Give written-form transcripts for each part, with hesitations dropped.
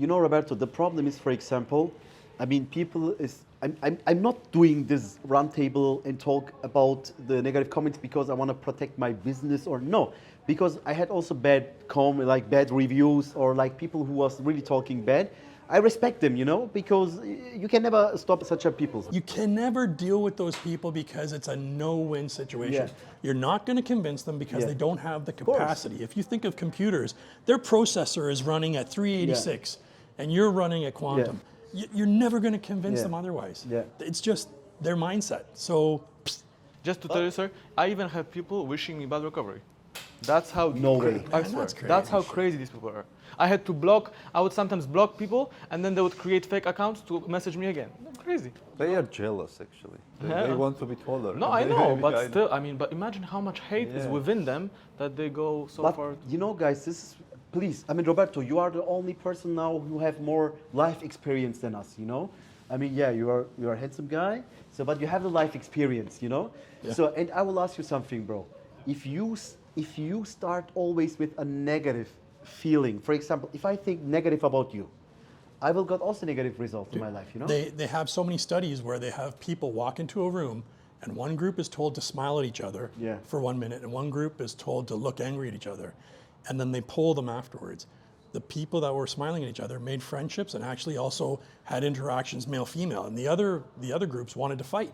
you know, Roberto, the problem is, for example, I mean, people is, I'm not doing this roundtable and talk about the negative comments because I want to protect my business or no, because I had also bad bad reviews or like people who was really talking bad. I respect them, you know, because you can never stop such a people. You can never deal with those people because it's a no-win situation. Yeah. You're not going to convince them because Yeah. they don't have the capacity. If you think of computers, their processor is running at 386 and you're running at quantum. You're never going to convince them otherwise. Yeah. It's just their mindset. So, just to tell you, sir, I even have people wishing me bad recovery. That's how No way. I Man, swear. that's crazy. That's how crazy these people are. I had to block. I would sometimes block people, and then they would create fake accounts to message me again. They're crazy. They are jealous, actually. They want to be taller. No, I know, but still, I mean, but imagine how much hate is Yeah. within them that they go so But far. you know, guys, this is, please, I mean, Roberto, you are the only person now who have more life experience than us, you know? I mean, yeah, you are a handsome guy, so, but you have the life experience, you know? Yeah. So, and I will ask you something, bro. If you start always with a negative feeling, for example, if I think negative about you, I will get also negative result in my life, you know? they have so many studies where they have people walk into a room and one group is told to smile at each other for 1 minute and one group is told to look angry at each other. And then they poll them afterwards. The people that were smiling at each other made friendships and actually also had interactions male-female. And the other groups wanted to fight.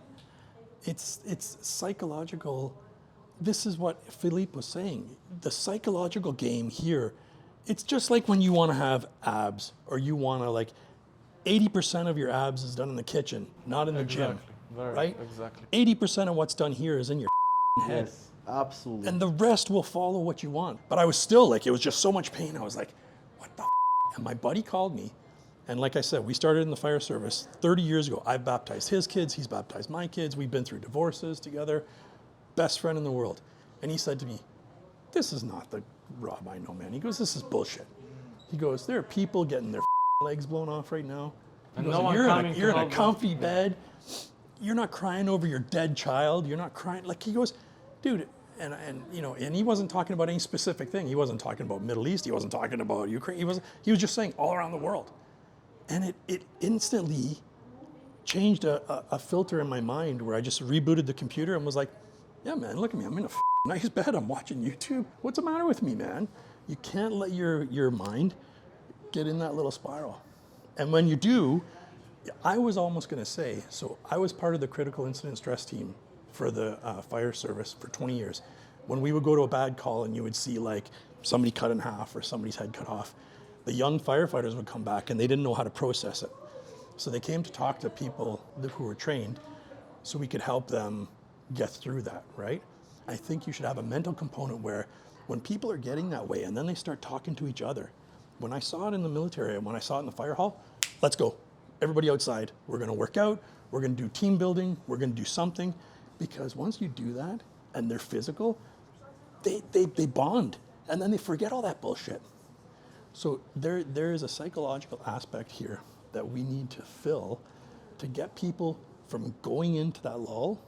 It's psychological. This is what Philippe was saying. The psychological game here, it's just like when you want to have abs or you want to 80% of your abs is done in the kitchen, not in the gym, right? Exactly. 80% of what's done here is in your head. Yes, absolutely. And the rest will follow what you want. But I was still it was just so much pain. I was like, what the And my buddy called me. And like I said, we started in the fire service 30 years ago. I've baptized his kids. He's baptized my kids. We've been through divorces together. Best friend in the world. And he said to me, this is not the Rob I know, man. He goes, this is bullshit. He goes, there are people getting their legs blown off right now. He And goes, no one coming to you're in a help them." comfy bed. You're not crying over your dead child. You're not crying. He goes, dude, and he wasn't talking about any specific thing. He wasn't talking about Middle East. He wasn't talking about Ukraine. He was just saying all around the world. And it instantly changed a filter in my mind where I just rebooted the computer and was like, yeah, man, look at me. I'm in a nice bed. I'm watching YouTube. What's the matter with me, man? You can't let your mind get in that little spiral. And when you do, I was almost going to say, so I was part of the critical incident stress team for the fire service for 20 years. When we would go to a bad call and you would see somebody cut in half or somebody's head cut off, the young firefighters would come back and they didn't know how to process it. So they came to talk to people who were trained so we could help them get through that, right? I think you should have a mental component where when people are getting that way and then they start talking to each other, when I saw it in the military and when I saw it in the fire hall, let's go. Everybody outside. We're going to work out. We're going to do team building. We're going to do something. Because once you do that and they're physical, they bond and then they forget all that bullshit. So there is a psychological aspect here that we need to fill to get people from going into that lull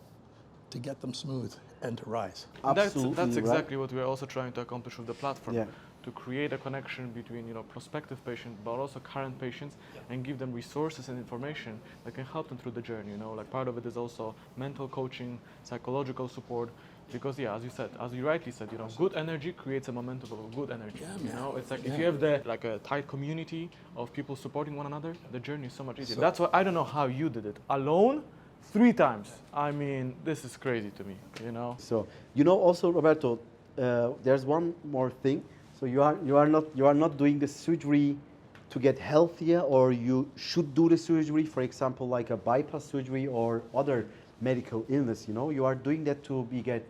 to get them smooth and to rise. Absolutely That's right. exactly what we're also trying to accomplish with the platform. Yeah. To create a connection between prospective patients but also current patients and give them resources and information that can help them through the journey. Part of it is also mental coaching, psychological support, because as you rightly said, good energy creates a momentum of good energy. It's like if you have a tight community of people supporting one another, the journey is so much easier. That's why I don't know how you did it alone 3 times. I mean, this is crazy to me. So also, Roberto, there's one more thing. So you are not doing the surgery to get healthier, or you should do the surgery, for example, like a bypass surgery or other medical illness. You are doing that to get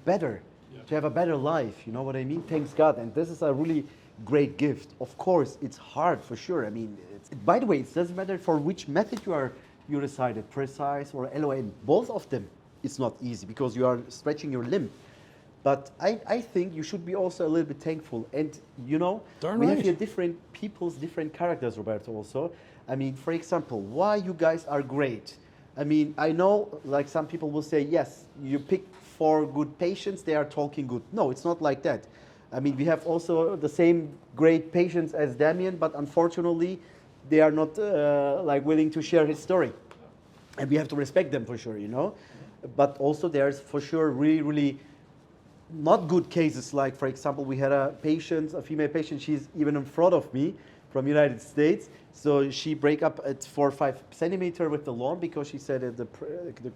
better, to have a better life. You know what I mean? Thanks God. And this is a really great gift. Of course, it's hard for sure. I mean, by the way, it doesn't matter for which method you decided, Precice or LON. Both of them, it's not easy because you are stretching your limb. But I think you should be also a little bit thankful. And, we have here different people's different characters, Roberto, also. I mean, for example, why you guys are great. I mean, I know, some people will say, yes, you pick 4 good patients, they are talking good. No, it's not like that. I mean, we have also the same great patients as Damien, but unfortunately, they are not like willing to share his story. And we have to respect them for sure, you know. But also there's for sure really, really not good cases. Like, for example, we had a patient, a female patient, she's even in front of me from United States. So she break up at 4 or 5 centimeter with the lawn because she said that the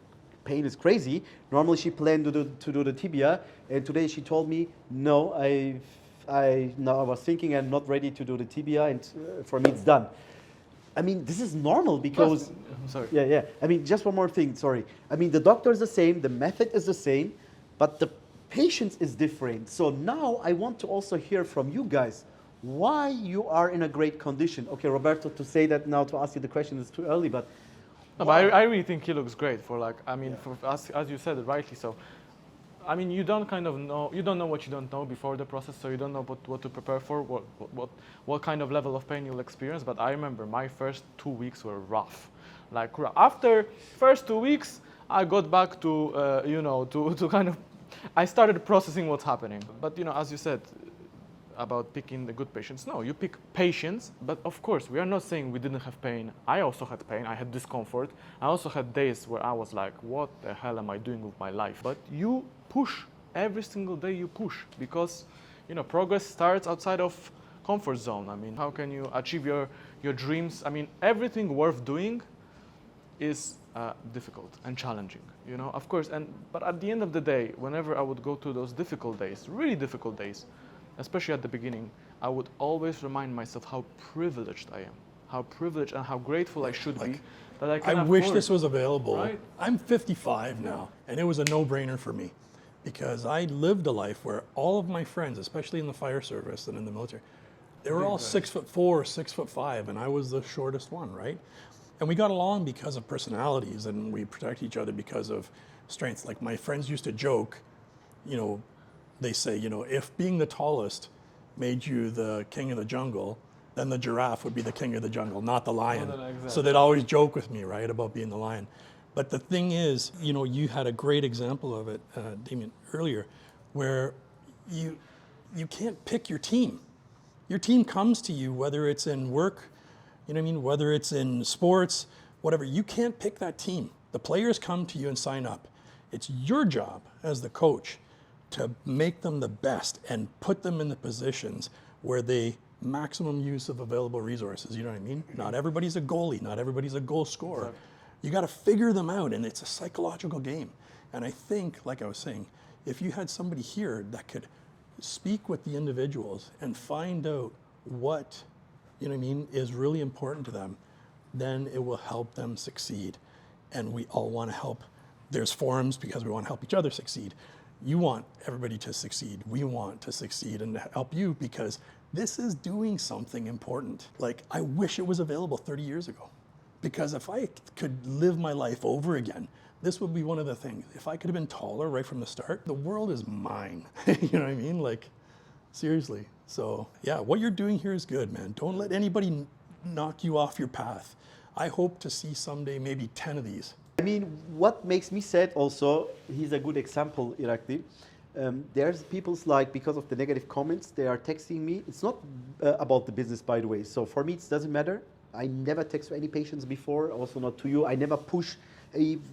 pain is crazy. Normally she planned to do the tibia, and today she told me, no, I was thinking I'm not ready to do the tibia, and for me it's done. I mean, this is normal because... I'm sorry. Yeah. I mean, just one more thing, sorry. I mean, the doctor is the same, the method is the same, but the patient is different. So now I want to also hear from you guys why you are in a great condition. Okay, Roberto, to say that now, to ask you the question is too early, but... No, but I really think he looks great for like, I mean, for us, as you said, rightly so. I mean, you don't kind of know, you don't know what you don't know before the process, so you don't know what to prepare for, what kind of level of pain you'll experience. But I remember my first 2 weeks were rough. Like after first 2 weeks, I got back to, you know, to kind of, I started processing what's happening. But, you know, as you said, about picking the good patients. No, you pick patients, but of course, we are not saying we didn't have pain. I also had pain, I had discomfort. I also had days where I was like, what the hell am I doing with my life? But you push, every single day you push, because, you know, progress starts outside of comfort zone. I mean, how can you achieve your dreams? I mean, everything worth doing is difficult and challenging, you know, of course. But at the end of the day, whenever I would go to those difficult days, really difficult days, especially at the beginning, I would always remind myself how privileged I am, how privileged and how grateful I should be that I can I wish afford. this was available. Right? I'm 55 now, and it was a no-brainer for me because I lived a life where all of my friends, especially in the fire service and in the military, they were all 6'4", 6'5", and I was the shortest one, right? And we got along because of personalities, and we protect each other because of strengths. Like my friends used to joke, you know, they say, you know, if being the tallest made you the king of the jungle, then the giraffe would be the king of the jungle, not the lion. Exactly. So they'd always joke with me, right, about being the lion. But the thing is, you know, you had a great example of it, Damien, earlier, where you can't pick your team. Your team comes to you, whether it's in work, you know what I mean, whether it's in sports, whatever. You can't pick that team. The players come to you and sign up. It's your job as the coach to make them the best and put them in the positions where they maximum use of available resources. You know what I mean? Not everybody's a goalie, not everybody's a goal scorer. Exactly. You got to figure them out, and it's a psychological game. And I think, like I was saying, if you had somebody here that could speak with the individuals and find out what, you know what I mean, is really important to them, then it will help them succeed. And we all want to help. There's forums because we want to help each other succeed. You want everybody to succeed. We want to succeed and to help you because this is doing something important. Like, I wish it was available 30 years ago. Because if I could live my life over again, this would be one of the things. If I could have been taller right from the start, the world is mine. You know what I mean? Like, seriously. So, yeah, what you're doing here is good, man. Don't let anybody knock you off your path. I hope to see someday maybe 10 of these. I mean, what makes me sad also, he's a good example, Irakli. There's people's like, because of the negative comments, they are texting me. It's not about the business, by the way. So for me, it doesn't matter. I never text any patients before, also not to you. I never push,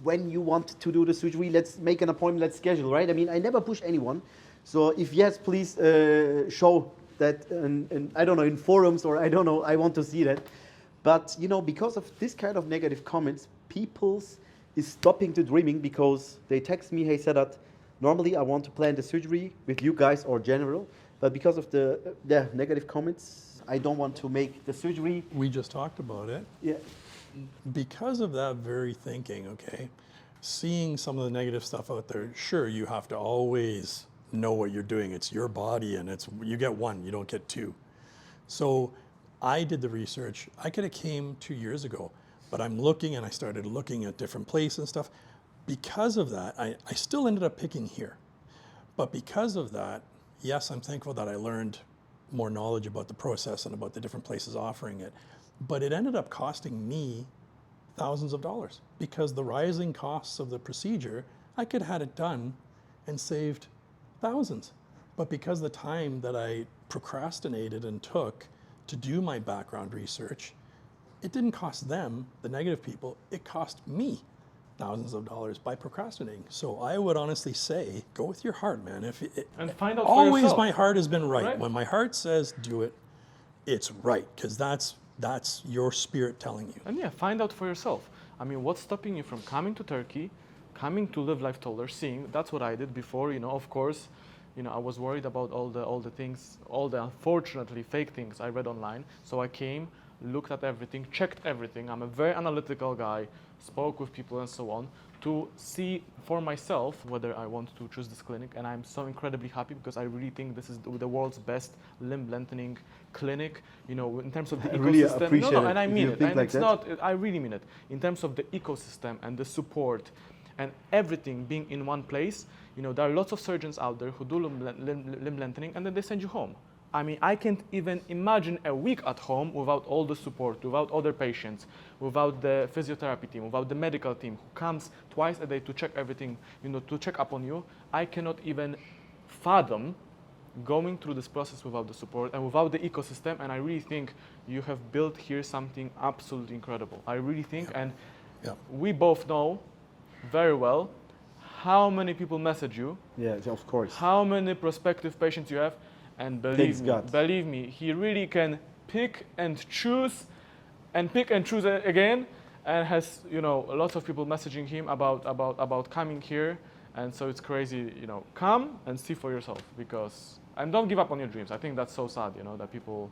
when you want to do the surgery, let's make an appointment, let's schedule, right? I mean, I never push anyone. So if yes, please show that, I don't know, in forums or I don't know, I want to see that. But, you know, because of this kind of negative comments, people's is stopping to dreaming because they text me, hey Sedat, normally I want to plan the surgery with you guys or general, but because of the negative comments, I don't want to make the surgery. We just talked about it. Yeah. Because of that very thinking, okay, seeing some of the negative stuff out there, sure, you have to always know what you're doing. It's your body and you get one, you don't get two. So I did the research. I could have came 2 years ago. But I'm looking and I started looking at different places and stuff. Because of that, I still ended up picking here. But because of that, yes, I'm thankful that I learned more knowledge about the process and about the different places offering it. But it ended up costing me thousands of dollars because the rising costs of the procedure, I could have had it done and saved thousands. But because the time that I procrastinated and took to do my background research, it didn't cost them, the negative people, it cost me thousands of dollars by procrastinating. So I would honestly say, go with your heart, man. And find out for always yourself. my heart has been right. Right. When my heart says do it, it's right, because that's your spirit telling you. And yeah, find out for yourself. I mean, what's stopping you from coming to Turkey, coming to Livelifetaller, seeing? That's what I did before. Of course, I was worried about all the things, all the unfortunately fake things I read online. So I came, looked at everything, checked everything. I'm a very analytical guy, spoke with people and so on, to see for myself whether I want to choose this clinic. And I'm so incredibly happy because I really think this is the world's best limb lengthening clinic, in terms of the ecosystem. really appreciate no, it and I if mean you it. think And like it's that. not, I really mean it. In terms of the ecosystem and the support and everything being in one place, there are lots of surgeons out there who do limb lengthening and then they send you home. I mean, I can't even imagine a week at home without all the support, without other patients, without the physiotherapy team, without the medical team who comes twice a day to check everything, to check up on you. I cannot even fathom going through this process without the support and without the ecosystem. And I really think you have built here something absolutely incredible. I really think, and we both know very well how many people message you, Yeah, of course. how many prospective patients you have. And Thanks God. believe me, he really can pick and choose again, and has lots of people messaging him about coming here, and so it's crazy. Come and see for yourself, and don't give up on your dreams. I think that's so sad, that people,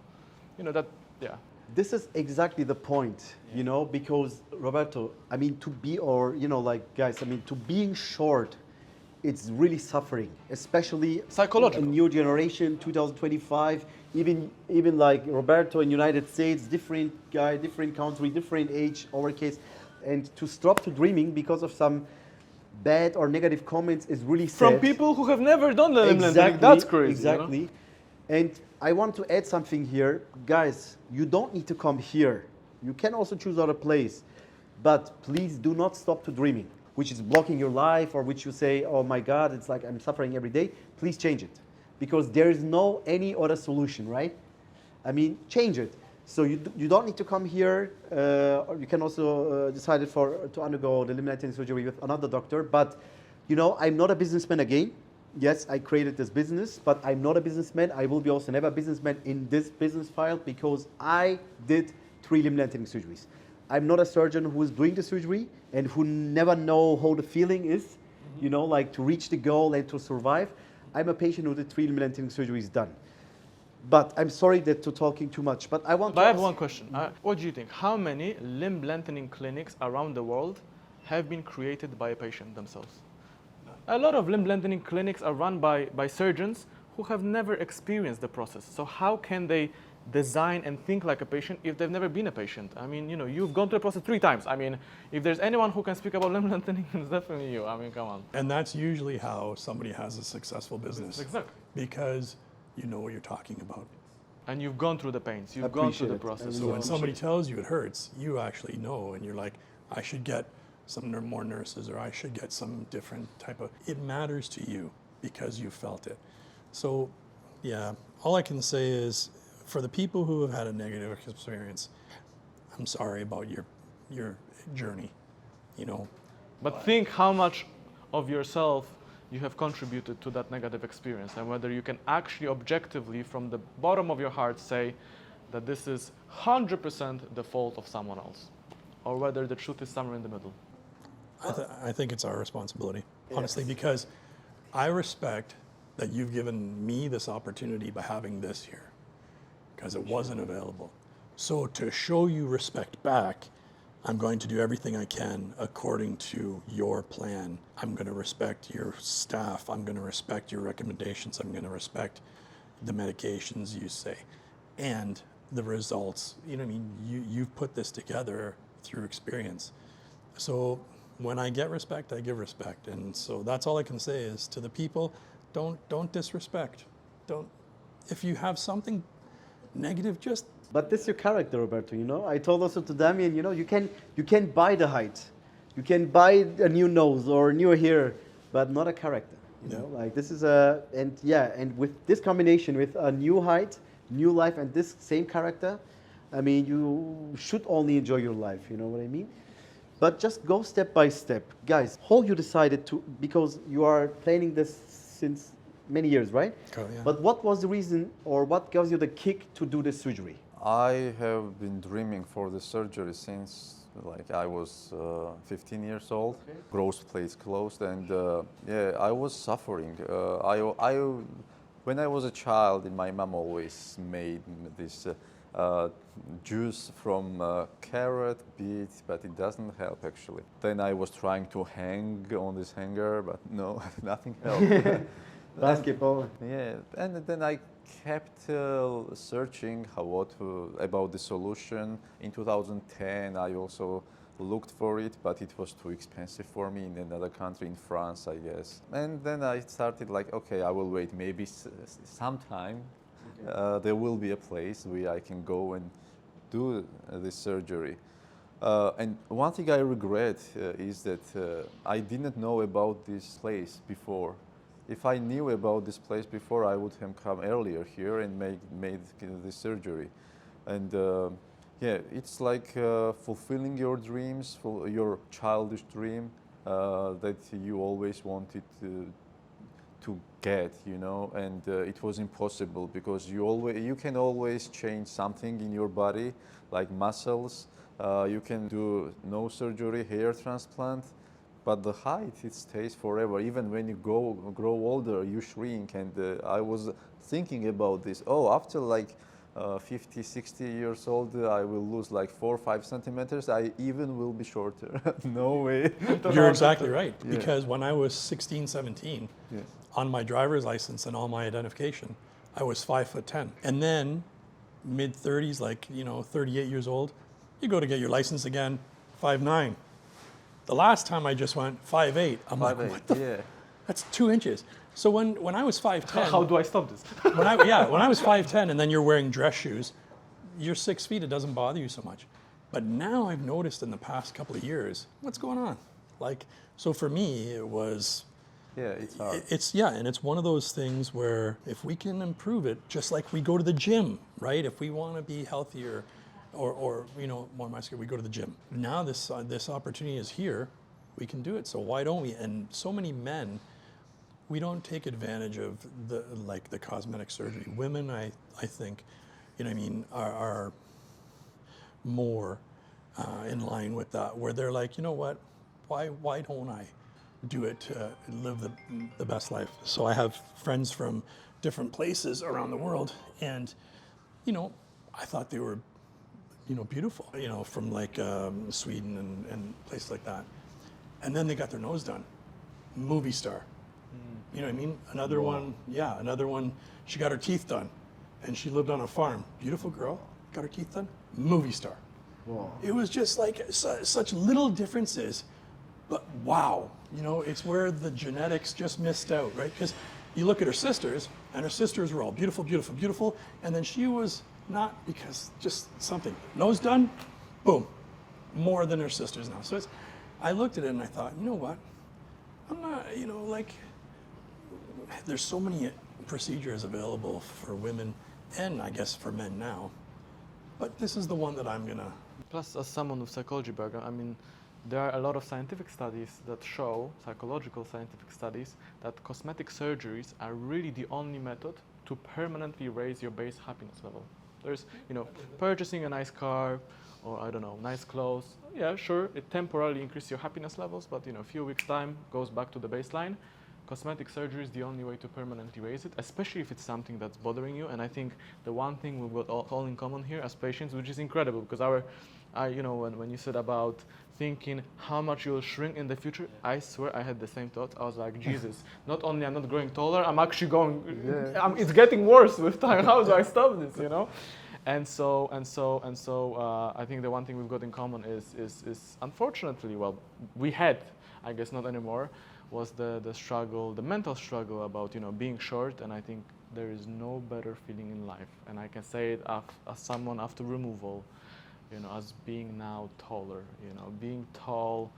This is exactly the point, because Roberto, I mean, to being short, it's really suffering, especially Psychological. a new generation, 2025, even like Roberto in United States, different guy, different country, different age, our case, and to stop to dreaming because of some bad or negative comments is really sad. from people who have never done the limblengthening. That's crazy. Exactly. And I want to add something here. Guys, you don't need to come here. You can also choose other place. But please do not stop to dreaming, which is blocking your life, or which you say, oh my God, it's like I'm suffering every day. Please change it. Because there is no any other solution, right? I mean, change it. So you don't need to come here, or you can also decide to undergo the limblengthening surgery with another doctor. But, I'm not a businessman again. Yes, I created this business, but I'm not a businessman. I will be also never a businessman in this business file because I did 3 limb lengthening surgeries. I'm not a surgeon who is doing the surgery and who never know how the feeling is, like to reach the goal and to survive. I'm a patient who did 3 limb lengthening surgeries done. But I'm sorry that to talking too much, but I want to But I have ask- one question. What do you think? How many limb lengthening clinics around the world have been created by a patient themselves? A lot of limb lengthening clinics are run by surgeons who have never experienced the process. So how can they design and think like a patient if they've never been a patient? I mean, you've gone through the process 3 times. I mean, if there's anyone who can speak about limb lengthening, it's definitely you. I mean, come on. And that's usually how somebody has a successful business. Exactly. Because you know what you're talking about. And you've gone through the pains. You've gone through the Appreciate it. process. So when somebody tells you it hurts, you actually know, and you're like, I should get some more nurses, or I should get some different type of, it matters to you because you felt it. So yeah, all I can say is for the people who have had a negative experience, I'm sorry about your journey, But think how much of yourself you have contributed to that negative experience, and whether you can actually objectively from the bottom of your heart say that this is 100% the fault of someone else, or whether the truth is somewhere in the middle. I think it's our responsibility, honestly, because I respect that you've given me this opportunity by having this here, because it wasn't available. So to show you respect back, I'm going to do everything I can according to your plan. I'm going to respect your staff. I'm going to respect your recommendations. I'm going to respect the medications you say and the results. You know what I mean? You've put this together through experience. So when I get respect, I give respect. And so that's all I can say is to the people, don't disrespect. If you have something negative, just But this is your character, Roberto, I told also to Damien, you can buy the height. You can buy a new nose or a new hair, but not a character. You know, like this is a, and yeah, and with this combination with a new height, new life, and this same character, I mean, you should only enjoy your life, you know what I mean? But just go step by step. Guys, how you decided to, because you are planning this since many years, right? Oh, yeah. But what was the reason or what gives you the kick to do the surgery? I have been dreaming for the surgery since like I was 15 years old. Okay. Growth plates closed, and yeah, I was suffering. When I was a child, my mom always made this juice from carrot, beets, but it doesn't help actually. Then I was trying to hang on this hanger, but no, nothing helped. Basketball. Yeah, and then I kept searching about the solution. In 2010, I also looked for it, but it was too expensive for me in another country, in France, I guess. And then I started like, okay, I will wait. Maybe sometime there will be a place where I can go and do this surgery. And one thing I regret is that I didn't know about this place before. If I knew about this place before, I would have come earlier here and made the surgery. And yeah, it's like fulfilling your dreams, your childish dream that you always wanted to get, you know. And it was impossible because you can always change something in your body, like muscles. You can do no surgery, hair transplant. But the height, it stays forever. Even when you grow older, you shrink. And I was thinking about this. Oh, after like 50, 60 years old, I will lose like 4 or 5 centimeters. I even will be shorter. No way. You're exactly right. Yeah. Because when I was 16, 17, Yes. on my driver's license and all my identification, I was 5'10". And then mid 30s, like, 38 years old, you go to get your license again, 5'9". The last time I just went 5'8". I'm like, what the? Yeah. That's 2 inches. So when I was 5'10", How do I stop this? when I was 5'10", and then you're wearing dress shoes, you're 6 feet. It doesn't bother you so much. But now I've noticed in the past couple of years, what's going on? Like, so for me, it was. Yeah, it's hard. And it's one of those things where if we can improve it, just like we go to the gym, right? If we want to be healthier, or more muscular, we go to the gym. Now this opportunity is here, we can do it. So why don't we? And so many men, we don't take advantage of the cosmetic surgery. Women, I think, are more in line with that, where they're like, you know what? Why don't I do it to live the best life? So I have friends from different places around the world, and I thought they were beautiful, from like Sweden and places like that. And then they got their nose done. Movie star. You know what I mean? Another one, she got her teeth done. And she lived on a farm. Beautiful girl, got her teeth done. Movie star. Wow. It was just like such little differences, but wow. It's where the genetics just missed out, right? Because you look at her sisters, and her sisters were all beautiful, beautiful, beautiful. And then she was not, because just something. Nose done, boom, more than her sisters now. So I looked at it and I thought, you know what? I'm not, there's so many procedures available for women and I guess for men now, but this is the one that I'm gonna. Plus, as someone with psychology background, there are a lot of scientific studies that show, psychological scientific studies, that cosmetic surgeries are really the only method to permanently raise your base happiness level. There's, purchasing a nice car or, I don't know, nice clothes. Yeah, sure, it temporarily increases your happiness levels, but, a few weeks' time goes back to the baseline. Cosmetic surgery is the only way to permanently raise it, especially if it's something that's bothering you. And I think the one thing we've got all in common here as patients, which is incredible, because when you said about thinking how much you'll shrink in the future, I swear I had the same thought. I was like, Jesus, not only I'm not growing taller, I'm actually going, it's getting worse with time. How do I stop this, And so, I think the one thing we've got in common is unfortunately, well, we had, I guess not anymore, was the struggle, the mental struggle about, being short. And I think there is no better feeling in life. And I can say it as someone after removal, as being now taller, being tall.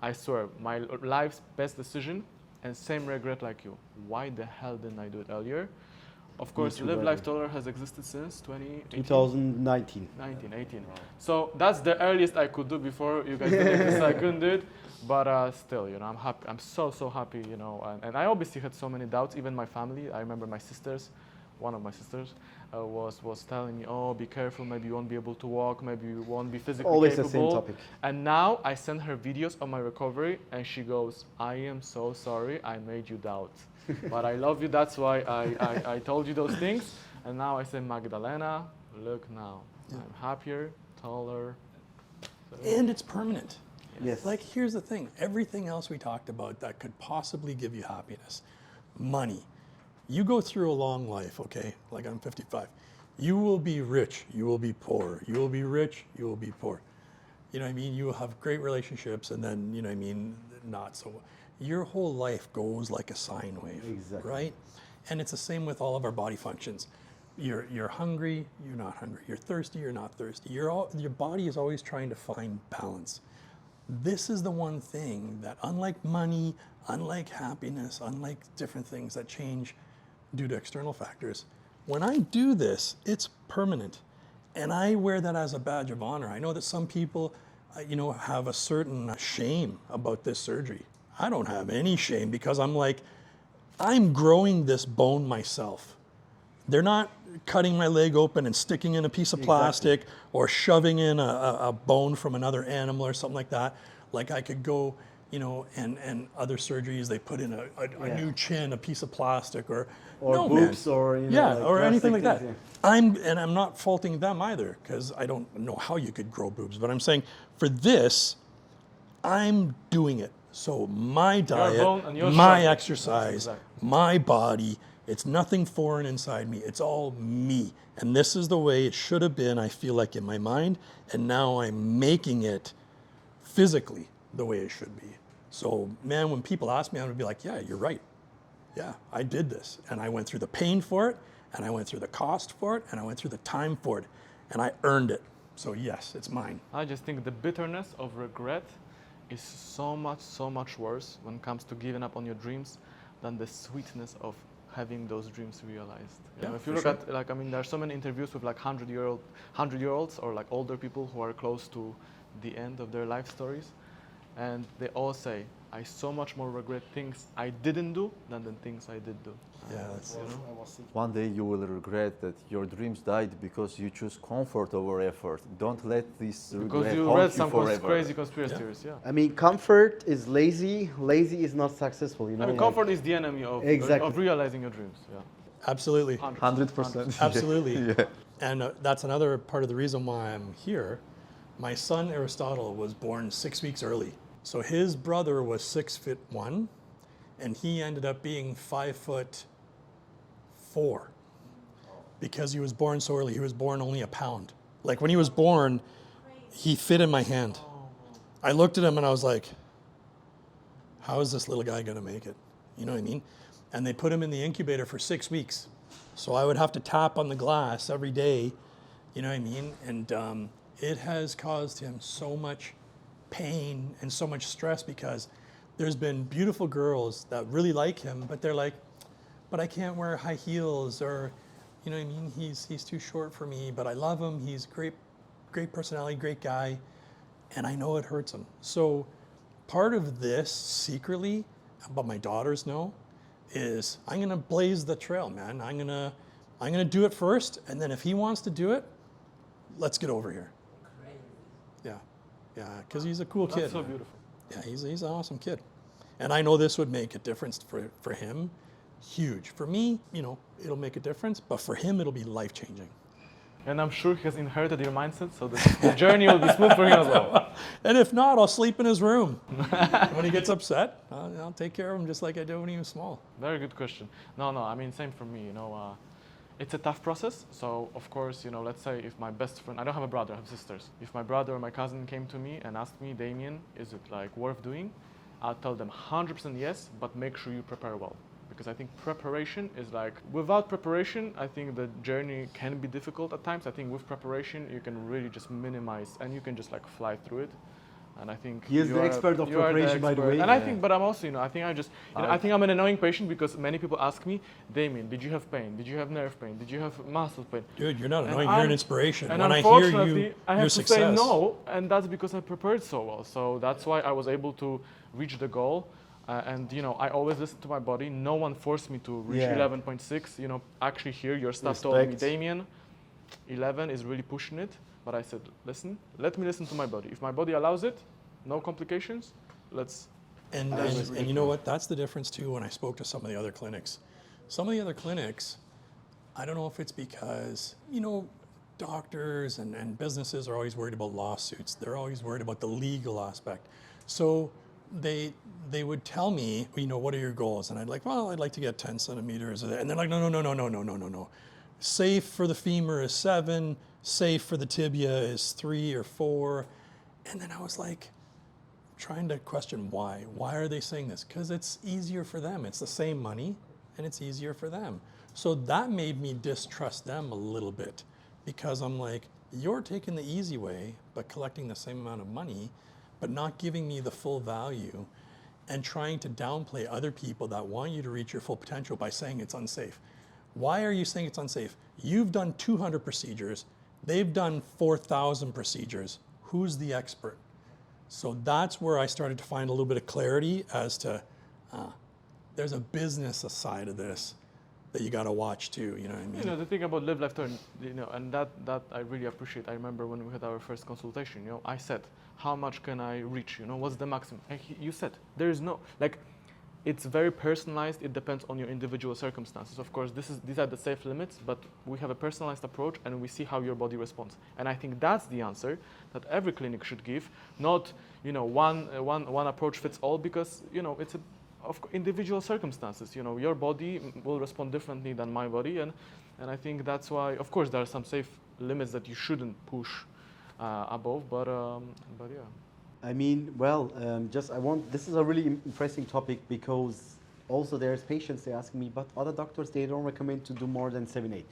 I swear, my life's best decision and same regret like you. Why the hell didn't I do it earlier? Of course, too, Livelifetaller has existed since 2018. 2019. 18. So that's the earliest I could do before you guys did this. I couldn't do it, but still, you know, I'm happy. I'm so happy, you know. And I obviously had so many doubts. Even my family. I remember my sisters. One of my sisters was telling me, "Oh, be careful. Maybe you won't be able to walk. Maybe you won't be physically Always capable." the same topic. And now I send her videos of my recovery, and she goes, "I am so sorry. I made you doubt." But I love you, that's why I told you those things. And now I say, Magdalena, look now. Yeah. I'm happier, taller. And it's permanent. Yes. Like, here's the thing. Everything else we talked about that could possibly give you happiness. Money. You go through a long life, okay? Like, I'm 55. You will be rich. You will be poor. You will be rich. You will be poor. You know what I mean? You will have great relationships, and then, you know what I mean, not so. Your whole life goes like a sine wave, Exactly. right? And it's the same with all of our body functions. You're hungry, you're not hungry. You're thirsty, you're not thirsty. Your body is always trying to find balance. This is the one thing that, unlike money, unlike happiness, unlike different things that change due to external factors, when I do this, it's permanent. And I wear that as a badge of honor. I know that some people, you know, have a certain shame about this surgery. I don't have any shame because I'm like, I'm growing this bone myself. They're not cutting my leg open and sticking in a piece of plastic or shoving in a bone from another animal or something like that. Like I could go, you know, and other surgeries, they put in a new chin, a piece of plastic or no, boobs man. or, you know, like or anything like that. plastic things, I'm not faulting them either because I don't know how you could grow boobs, but I'm saying for this, I'm doing it. So my diet, my exercise, my body, it's nothing foreign inside me. It's all me. And this is the way it should have been, I feel like, in my mind. And now I'm making it physically the way it should be. So, man, when people ask me, I'm going to be like, yeah, you're right. Yeah, I did this. And I went through the pain for it, and I went through the cost for it, and I went through the time for it. And I earned it. So, yes, it's mine. I just think the bitterness of regret is so much worse when it comes to giving up on your dreams than the sweetness of having those dreams realized. You know, if you look at, like, I mean, there are so many interviews with like 100-year-olds or like older people who are close to the end of their life stories, and they all say, I so much more regret things I didn't do than the things I did do. Yeah, One day you will regret that your dreams died because you choose comfort over effort. Don't let this Because regret you haunt read you some forever. crazy conspiracy theories, yeah. I mean, comfort is lazy. Lazy is not successful. You know. I mean, comfort is the enemy of realizing your dreams. Yeah. absolutely. 100%. Absolutely. Yeah. And that's another part of the reason why I'm here. My son Aristotle was born 6 weeks early. So his brother was 6'1", and he ended up being 5'4", because he was born so early. He was born only a pound. Like when he was born, he fit in my hand. I looked at him and I was like, how is this little guy gonna make it? You know what I mean? And they put him in the incubator for 6 weeks. So I would have to tap on the glass every day, you know what I mean? And it has caused him so much pain and so much stress because there's been beautiful girls that really like him, but they're like, but I can't wear high heels, or, you know what I mean? He's too short for me, but I love him. He's great personality, great guy. And I know it hurts him. So part of this secretly, but my daughters know, is I'm gonna blaze the trail, man. I'm gonna do it first, and then if he wants to do it, let's get over here. Yeah, because he's a cool kid. That's so man. beautiful. Yeah, he's an awesome kid. And I know this would make a difference for him, huge. For me, you know, it'll make a difference, but for him, it'll be life-changing. And I'm sure he has inherited your mindset, so the journey will be smooth for him as well. And if not, I'll sleep in his room. When he gets upset, I'll take care of him just like I did when he was small. Very good question. No, I mean, same for me, you know. It's a tough process. So, of course, you know, let's say if my best friend, I don't have a brother, I have sisters. If my brother or my cousin came to me and asked me, Damien, is it like worth doing? I'll tell them 100% yes, but make sure you prepare well. Because I think preparation is like, without preparation, I think the journey can be difficult at times. I think with preparation, you can really just minimize and you can just like fly through it. And I think He is the expert of you are the preparation, by the expert. way. And I Yeah. think, but I'm also, I think I think I'm an annoying patient because many people ask me, Damien, did you have pain? Did you have nerve pain? Did you have muscle pain? Dude, you're not And annoying. You're an inspiration. And When I hear unfortunately, you, I your have to success. say no, and that's because I prepared so well. So that's why I was able to reach the goal. And I always listen to my body. No one forced me to reach Yeah. 11.6. Actually, here your staff told me, Respect. Damien, 11 is really pushing it. But I said, listen, let me listen to my body. If my body allows it, no complications, let's. And you know what? That's the difference too when I spoke to some of the other clinics. Some of the other clinics, I don't know if it's because, doctors and businesses are always worried about lawsuits. They're always worried about the legal aspect. So they would tell me, what are your goals? And I'd like, well, I'd like to get 10 centimeters. And they're like, no. Safe for the femur is 7, safe for the tibia is 3 or 4. And then I was like, trying to question why. Why are they saying this? Because it's easier for them. It's the same money and it's easier for them. So that made me distrust them a little bit because I'm like, you're taking the easy way, but collecting the same amount of money, but not giving me the full value and trying to downplay other people that want you to reach your full potential by saying it's unsafe. Why are you saying it's unsafe? You've done 200 procedures. They've done 4,000 procedures. Who's the expert? So that's where I started to find a little bit of clarity as to there's a business side of this that you got to watch too. You know what I mean? The thing about Livelifetaller, and that I really appreciate. I remember when we had our first consultation. I said, how much can I reach? What's the maximum? And you said there is no it's very personalized. It depends on your individual circumstances. Of course, these are the safe limits, but we have a personalized approach and we see how your body responds. And I think that's the answer that every clinic should give, not one approach fits all, because it's of individual circumstances. Your body will respond differently than my body, and I think that's why, of course, there are some safe limits that you shouldn't push above, but yeah. I mean, well, this is a really interesting topic because also there's patients, they ask me, but other doctors, they don't recommend to do more than 7-8.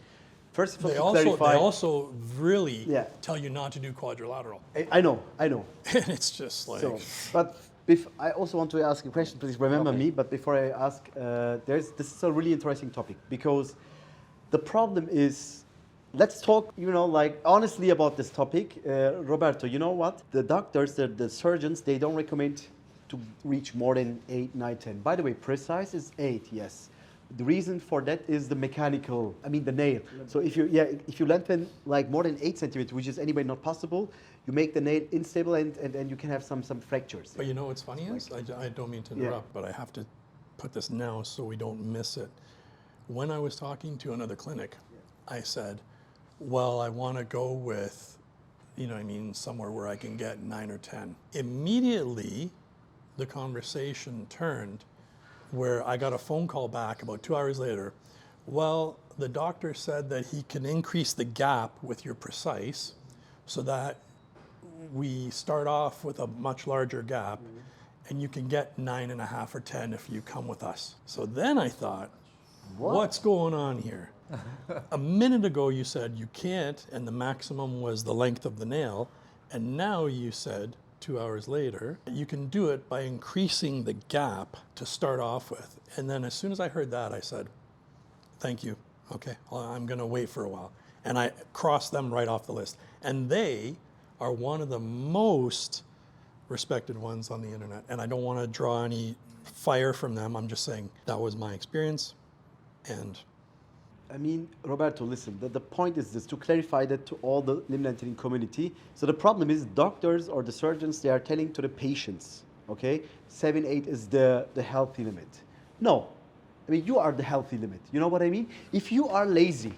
First of all, they also really Yeah. tell you not to do quadrilateral. I know. And it's just like... So, but I also want to ask a question, please remember me, but before I ask, this is a really interesting topic because the problem is, let's talk, honestly about this topic. Roberto, you know what? The doctors, the surgeons, they don't recommend to reach more than 8, 9, 10. By the way, Precice is 8, yes. The reason for that is the the nail. So if you lengthen like more than 8 centimeters, which is anyway not possible, you make the nail unstable and you can have some fractures. But what's funny is, I don't mean to interrupt, but I have to put this now so we don't miss it. When I was talking to another clinic, I said, well, I want to go with, somewhere where I can get 9 or 10. Immediately, the conversation turned where I got a phone call back about 2 hours later. Well, the doctor said that he can increase the gap with your Precice so that we start off with a much larger gap and you can get 9.5 or 10 if you come with us. So then I thought, what's going on here? A minute ago you said you can't, and the maximum was the length of the nail, and now you said 2 hours later you can do it by increasing the gap to start off with. And then as soon as I heard that, I said, thank you. Okay, I'm going to wait for a while. And I crossed them right off the list. And they are one of the most respected ones on the internet. And I don't want to draw any fire from them. I'm just saying that was my experience. And Roberto, listen, the point is this, to clarify that to all the limblengthening community. So the problem is doctors or the surgeons, they are telling to the patients, 7-8 is the healthy limit. No, you are the healthy limit. You know what I mean? If you are lazy,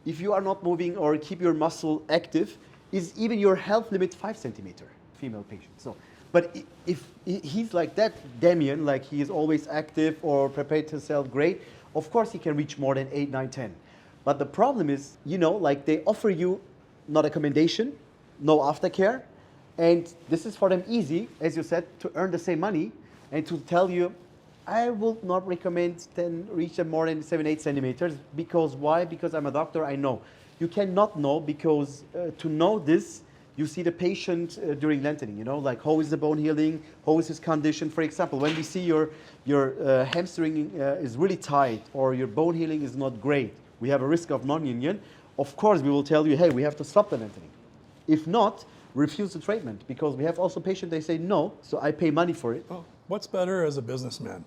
if you are not moving or keep your muscle active, is even your health limit 5 centimeter, female patient. So, but if he's like that, Damien, like he is always active or prepared himself great, of course he can reach more than 8, 9, 10. But the problem is, they offer you not accommodation, no aftercare, and this is for them easy, as you said, to earn the same money and to tell you, I will not recommend reach more than 7, 8 centimeters. Because why? Because I'm a doctor, I know. You cannot know because to know this, you see the patient during lengthening, you know, like how is the bone healing, how is his condition. For example, when we see your hamstring is really tight or your bone healing is not great, we have a risk of non-union. Of course, we will tell you, hey, we have to stop the lengthening. If not, refuse the treatment, because we have also patients, they say no, so I pay money for it. Well, what's better as a businessman?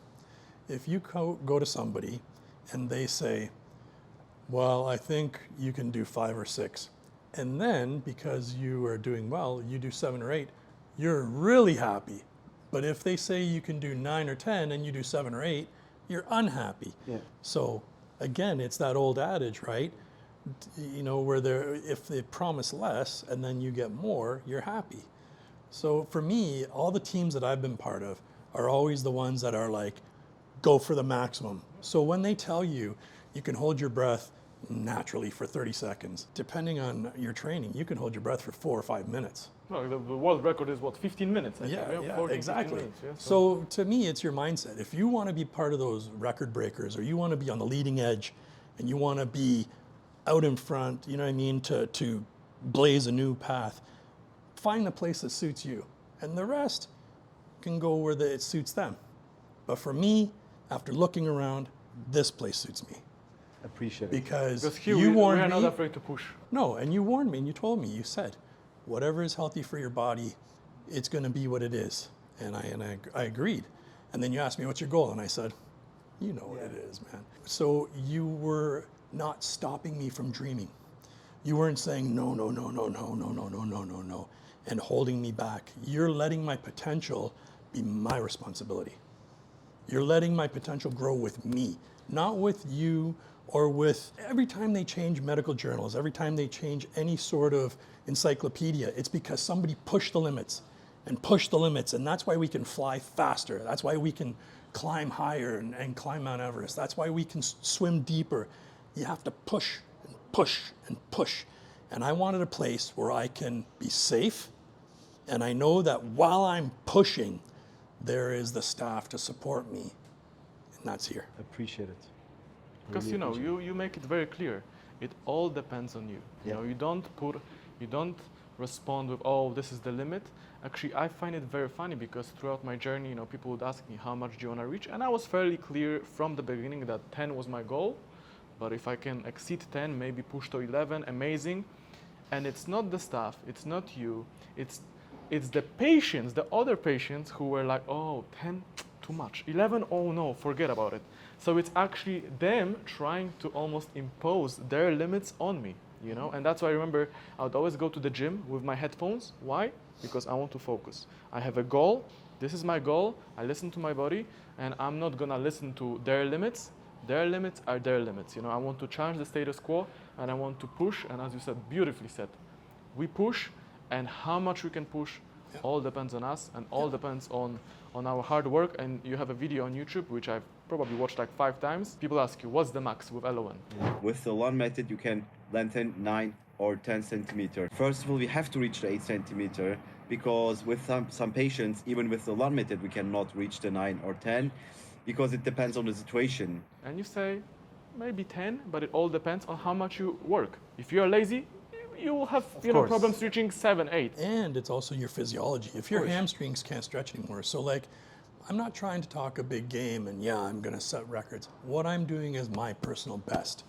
If you go to somebody and they say, well, I think you can do 5 or 6. And then, because you are doing well, you do 7 or 8, you're really happy. But if they say you can do 9 or 10 and you do 7 or 8, you're unhappy. Yeah. So again, it's that old adage, right? You know, where if they promise less and then you get more, you're happy. So for me, all the teams that I've been part of are always the ones that are like, go for the maximum. So when they tell you, you can hold your breath naturally for 30 seconds, depending on your training, you can hold your breath for 4 or 5 minutes. No, the world record is what, 15 minutes? I think. Yeah, 14, exactly. 15 minutes, yeah, So to me, it's your mindset. If you want to be part of those record breakers, or you want to be on the leading edge, and you want to be out in front, you know what I mean, to blaze a new path, find the place that suits you. And the rest can go where it suits them. But for me, after looking around, this place suits me. Appreciate it. Because here you we warned are me. not afraid to push. No, and you warned me and you told me, you said, whatever is healthy for your body, it's going to be what it is. And I agreed. And then you asked me, what's your goal? And I said, you know what it is, man. So you were not stopping me from dreaming. You weren't saying, no, no, no, no, no, no, no, no, no, no, no, and holding me back. You're letting my potential be my responsibility. You're letting my potential grow with me, not with you or with, every time they change medical journals, every time they change any sort of encyclopedia, it's because somebody pushed the limits and pushed the limits. And that's why we can fly faster. That's why we can climb higher and climb Mount Everest. That's why we can swim deeper. You have to push and push and push. And I wanted a place where I can be safe. And I know that while I'm pushing, there is the staff to support me. And that's here. Appreciate it. Because Really appreciate it. you make it very clear. It all depends on you. Yeah. You know, you don't respond with, oh, this is the limit. Actually, I find it very funny because throughout my journey, you know, people would ask me, how much do you want to reach? And I was fairly clear from the beginning that 10 was my goal. But if I can exceed 10, maybe push to 11, amazing. And it's not the staff, it's not you, it's the patients, the other patients who were like, oh, 10, too much. 11, oh no, forget about it. So it's actually them trying to almost impose their limits on me, you know? And that's why I remember I would always go to the gym with my headphones. Why? Because I want to focus. I have a goal, this is my goal, I listen to my body, and I'm not gonna listen to their limits. Their limits are their limits. You know, I want to challenge the status quo and I want to push. And as you said, beautifully said, we push, and how much we can push all depends on us and all depends on our hard work. And you have a video on YouTube, which I've probably watched like 5 times. People ask you, what's the max with LON? With the LON method, you can lengthen 9 or 10 centimeter. First of all, we have to reach the 8 centimeter because with some patients, even with the LON method, we cannot reach the 9 or 10. Because it depends on the situation. And you say, maybe 10, but it all depends on how much you work. If you're lazy, you will have problems reaching 7, 8. And it's also your physiology. If your hamstrings can't stretch anymore. So like, I'm not trying to talk a big game and yeah, I'm gonna set records. What I'm doing is my personal best.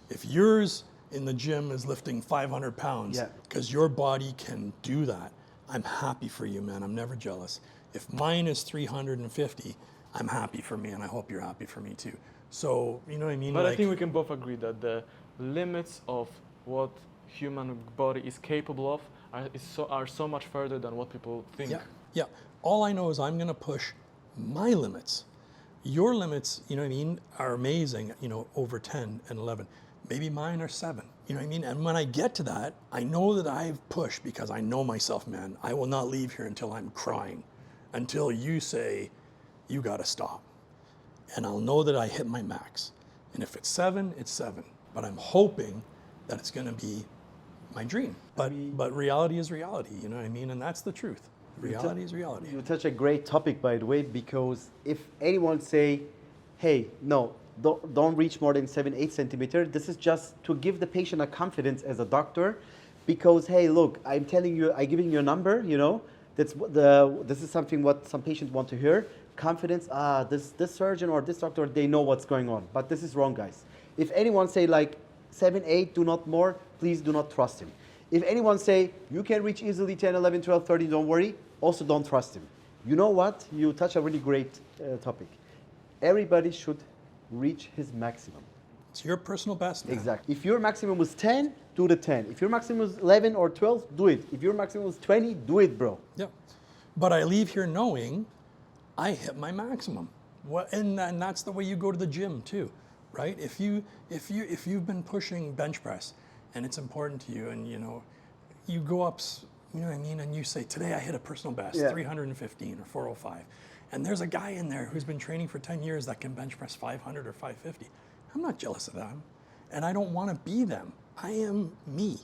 If yours in the gym is lifting 500 pounds, because your body can do that, I'm happy for you, man. I'm never jealous. If mine is 350, I'm happy for me, and I hope you're happy for me too. So, you know what I mean? But like, I think we can both agree that the limits of what human body is capable of are so much further than what people think. Yeah. All I know is I'm gonna push my limits. Your limits, you know what I mean, are amazing, you know, over 10 and 11. Maybe mine are 7, you know what I mean? And when I get to that, I know that I've pushed because I know myself, man. I will not leave here until I'm crying, until you say, you gotta stop. And I'll know that I hit my max. And if it's 7, it's 7. But I'm hoping that it's gonna be my dream. But reality is reality, you know what I mean? And that's the truth. Reality is reality. You touch a great topic, by the way, because if anyone say, hey, no, don't reach more than 7, 8 centimeter, this is just to give the patient a confidence as a doctor because hey, look, I'm telling you, I'm giving you a number, you know, this is something what some patients want to hear. Confidence, this surgeon or this doctor, they know what's going on. But this is wrong, guys. If anyone say like 7, 8, do not more, please do not trust him. If anyone say you can reach easily 10, 11, 12, 13, don't worry, also don't trust him. You know what? You touch a really great topic. Everybody should reach his maximum. It's your personal best. Man. Exactly. If your maximum was 10, do the 10. If your maximum was 11 or 12, do it. If your maximum was 20, do it, bro. Yeah. But I leave here knowing I hit my maximum. And that's the way you go to the gym too, right? If you've been pushing bench press and it's important to you, and you know, you go up, you know what I mean, and you say, today I hit a personal best, 315 or 405. And there's a guy in there who's been training for 10 years that can bench press 500 or 550. I'm not jealous of them. And I don't want to be them. I am me.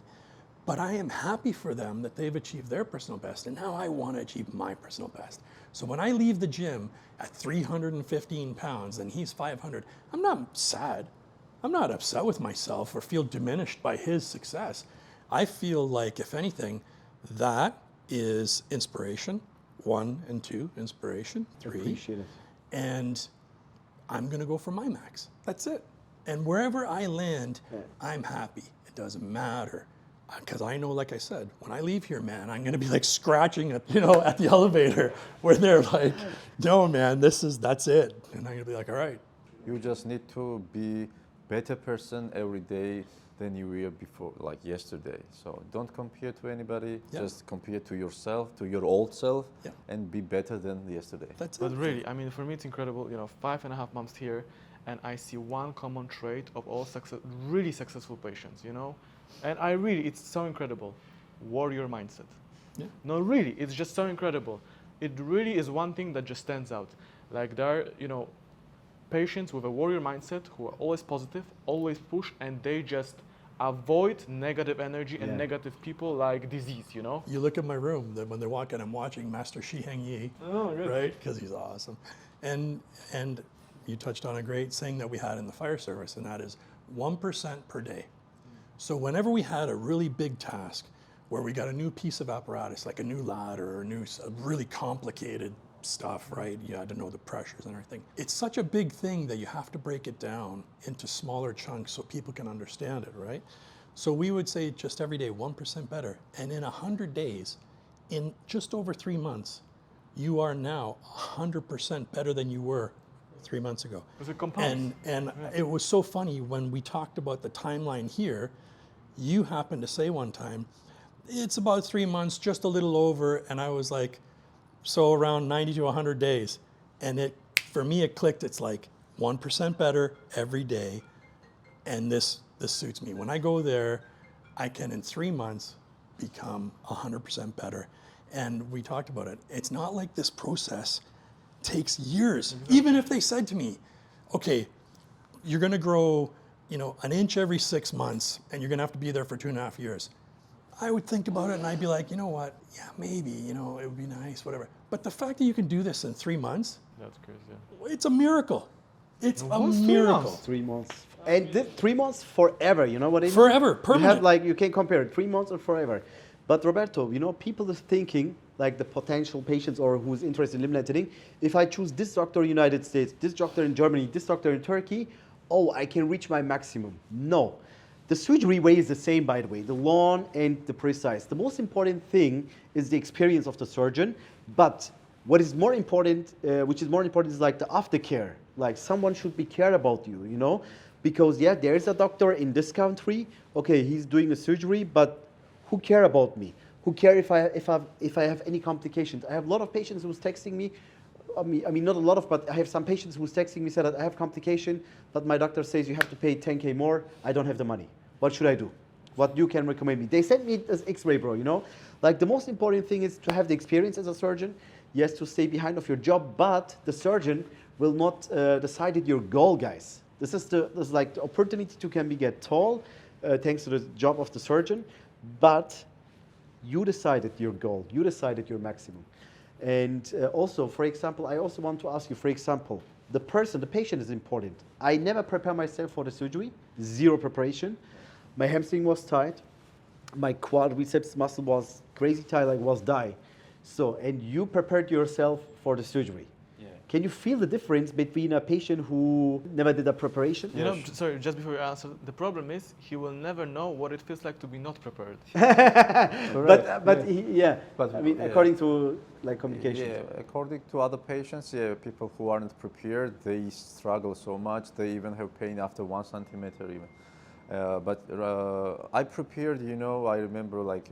But I am happy for them that they've achieved their personal best. And now I want to achieve my personal best. So when I leave the gym at 315 pounds and he's 500, I'm not sad. I'm not upset with myself or feel diminished by his success. I feel like, if anything, that is inspiration. 1 and 2, inspiration. 3. Appreciate it. And I'm going to go for my max. That's it. And wherever I land, I'm happy. It doesn't matter. Because I know, like I said, when I leave here, man, I'm going to be like scratching at, at the elevator where they're like, no, man, that's it. And I'm going to be like, all right. You just need to be better person every day than you were before, like yesterday. So don't compare to anybody. Yeah. Just compare to yourself, to your old self, Yeah. and be better than yesterday. That's But it. really, I mean, for me, it's incredible. 5.5 months here, and I see one common trait of all really successful patients. And it's so incredible. Warrior mindset. Yeah. No, really, it's just so incredible. It really is one thing that just stands out. Like there are, patients with a warrior mindset who are always positive, always push, and they just avoid negative energy and negative people like disease, You look at my room, when they're walking, I'm watching Master Shi Heng Yi, right? Because he's awesome. And you touched on a great saying that we had in the fire service, and that is 1% per day. So whenever we had a really big task where we got a new piece of apparatus, like a new ladder or a really complicated stuff, right? You had to know the pressures and everything. It's such a big thing that you have to break it down into smaller chunks so people can understand it, right? So we would say just every day, 1% better. And in 100 days, in just over 3 months, you are now 100% better than you were 3 months ago. It's a compound. And it was so funny when we talked about the timeline here, you happened to say one time, it's about 3 months, just a little over, and I was like, so around 90 to 100 days. And for me, it clicked. It's like 1% better every day. And this suits me. When I go there, I can, in 3 months, become 100% better. And we talked about it. It's not like this process takes years. Mm-hmm. Even if they said to me, okay, you're going to grow, an inch every 6 months, and you're going to have to be there for 2.5 years. I would think about it and I'd be like, you know what? Yeah, maybe, it would be nice, whatever. But the fact that you can do this in 3 months, that's crazy. It's a miracle. It's a miracle. 3 months. And 3 months forever, you know what I mean? Forever, permanent. You can compare it, 3 months or forever. But Roberto, people are thinking, like the potential patients or who's interested in limb lengthening, if I choose this doctor in the United States, this doctor in Germany, this doctor in Turkey, I can reach my maximum. No. The surgery way is the same, by the way, the long and the precise. The most important thing is the experience of the surgeon, but what is more important, is like the aftercare. Like someone should be care about you, because there is a doctor in this country, okay, he's doing a surgery, but who care about me? Who care if I have any complications? I have a lot of patients who's texting me. I mean, not a lot of, but I have some patients who's texting me, said that I have complication, but my doctor says you have to pay 10K more. I don't have the money. What should I do? What you can recommend me? They sent me as X-ray, bro, Like the most important thing is to have the experience as a surgeon. Yes, to stay behind of your job, but the surgeon will not decide your goal, guys. This is like the opportunity to get tall, thanks to the job of the surgeon, but you decided your goal. You decided your maximum. And also, for example, I also want to ask you, for example, the patient is important. I never prepare myself for the surgery, zero preparation. My hamstring was tight. my quadriceps muscle was crazy tight, like was die. So, and you prepared yourself for the surgery. Yeah. Can you feel the difference between a patient who never did a preparation? You know, sorry, just before you answer, the problem is he will never know what it feels like to be not prepared. But I mean, according to like communication. Yeah, according to other patients, people who aren't prepared, they struggle so much. They even have pain after 1 centimeter even. But I prepared, you know, I remember like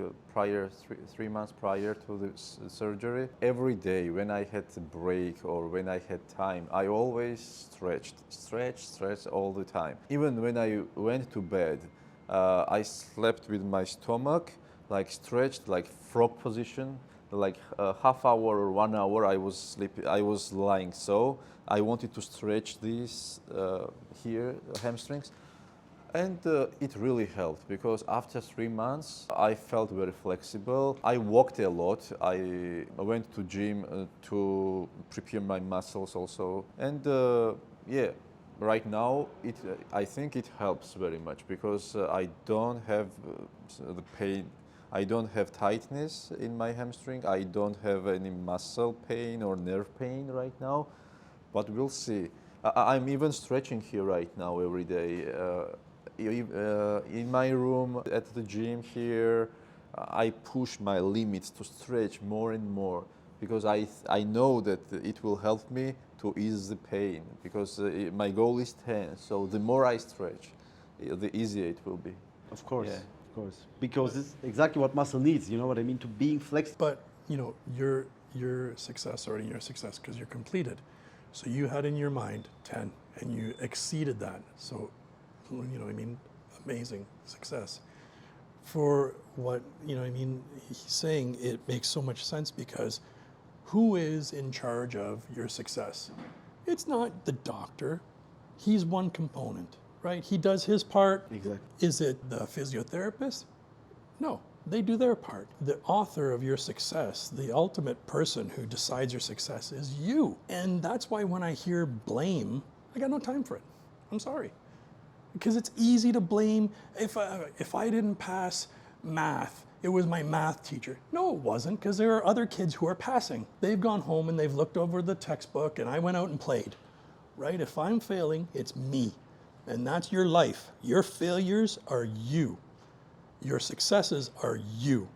three months prior to the surgery, every day when I had a break or when I had time, I always stretched all the time. Even when I went to bed, I slept with my stomach, like stretched, like frog position, like a half hour or 1 hour I was sleeping, I was lying. So I wanted to stretch these here, hamstrings. And it really helped because after 3 months, I felt very flexible. I walked a lot. I went to gym to prepare my muscles also. And right now, I think it helps very much because I don't have the pain. I don't have tightness in my hamstring. I don't have any muscle pain or nerve pain right now, but we'll see. I'm even stretching here right now every day. In my room, at the gym here, I push my limits to stretch more and more because I know that it will help me to ease the pain because my goal is 10. So the more I stretch, the easier it will be. Of course, Yeah. of course. Because it's exactly what muscle needs, you know what I mean? To being flexible. But you know, your success already, your success because you're completed. So you had in your mind 10 and you exceeded that. So, you know what I mean, amazing success. For what, you know what I mean, he's saying, it makes so much sense because who is in charge of your success? It's not the doctor. He's one component, right? He does his part. Exactly. Is it the physiotherapist? No, they do their part. The author of your success, the ultimate person who decides your success is you. And that's why when I hear blame, I got no time for it. I'm sorry. Because it's easy to blame. If I didn't pass math, it was my math teacher. No, it wasn't, because there are other kids who are passing. They've gone home and they've looked over the textbook and I went out and played, right? If I'm failing, it's me. And that's your life. Your failures are you. Your successes are you.